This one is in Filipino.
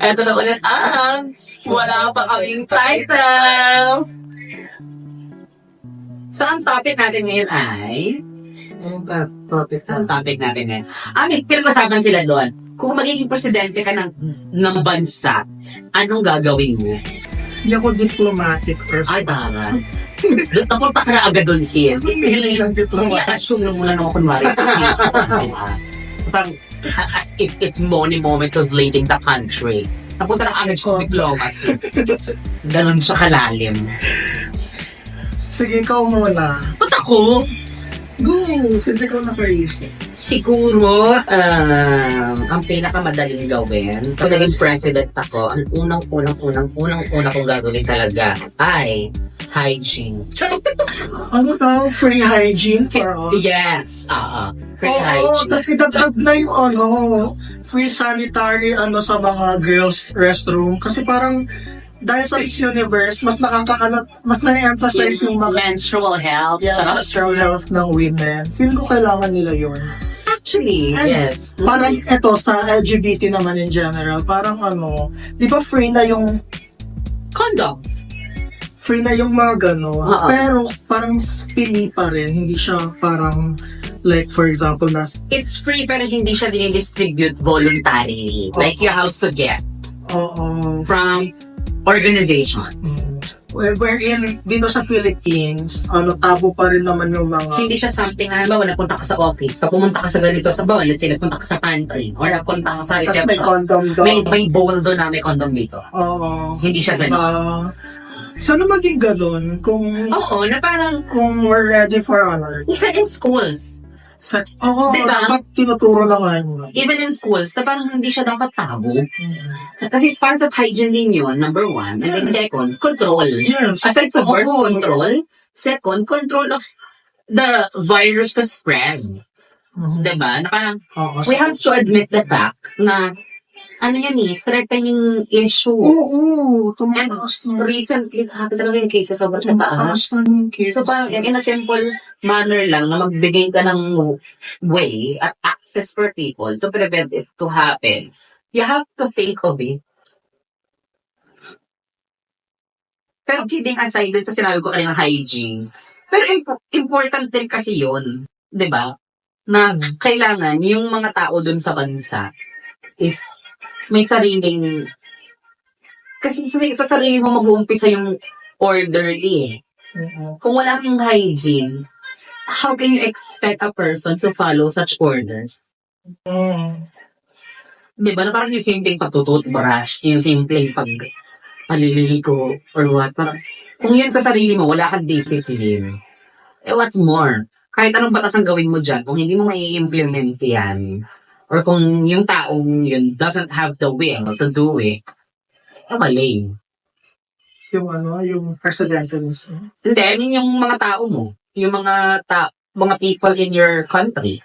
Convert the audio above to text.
Eto na ulit ang wala pa kaming title. So, ang topic natin ngayon ay... Ang topic Ang topic natin ngayon. Pinag-usapan sila doon. Kung magiging presidente ka ng bansa, anong gagawin mo? Hindi ako diplomatic person. Ay, tara. Napunta ka na agad doon siya. Hindi lang diplomatic. I-assume lang muna naman kunwari. Parang, as if it's money moments was leading the country. Napunta na agad sa diplomacy. Ganon siya kalalim. Sige, ikaw muna. Ba't ako? Go! Since ikaw nakaisip. Siguro, ang pinakamadaling gawin, pag naging president ako, ang unang kong gagawin talaga ay hygiene. Ano daw? Free hygiene for all? Yes, free Oo, hygiene. tapos idagdag na yung free sanitary sa mga girls restroom. Kasi parang dahil sa Miss Universe, mas na-emphasize yung mga menstrual health. menstrual health ng women. Feel ko kailangan nila yun. Actually, And yes. Parang ito sa LGBT naman in general, parang di ba free na yung Condoms. mga gano'n, Oo. pero parang pili pa rin, hindi siya parang like for example It's free pero hindi siya dinidistribute voluntarily. Like you have to get from organizations. Wherein dito sa Philippines, tabo pa rin naman yung mga Hindi siya something na halimbawa napunta ka sa office, pag pumunta ka sa ganito sa bawal, let's say napunta ka sa pantry, or napunta ka sa tas may reception, condom doon. may bowl doon na may condom dito. Oo. Hindi siya ganun. Sana maging ganun kung Na parang, we're ready for even in schools, Diba? dapat tinuturo na nga yun. even in schools, na parang hindi siya dapat tabo. Kasi part of hygiene din yun, number one. And then second, control. Yes. Aside sa birth Oo. control, second, control of the virus to spread. Diba? Na parang, we have to admit the fact na, threatening issue. Oo, And tumataas na. recently, happy talaga yung cases sobrang mataas. Tumataas na yung kids. So parang in a simple manner lang na magbigay ka ng way at access for people to prevent it to happen, you have to think of it. Pero kidding aside dun sa sinabi ko kanina hygiene, pero important din kasi yun, di ba? Na kailangan yung mga tao dun sa bansa is may sariling, kasi sa sarili mo mag-uumpisa yung orderly eh. Kung wala kang hygiene, how can you expect a person to follow such orders? Di ba? Na parang yung simpleng pagtututbrush, yung simpleng paliligo, or what. Parang, kung yan sa sarili mo, wala kang discipline. What more? Kahit anong batas ang gawin mo dyan, kung hindi mo mai-implement yan, or kung yung taong yun doesn't have the will to do it, mali. Yung presidente mismo. And then, yung mga tao mo, yung mga people in your country,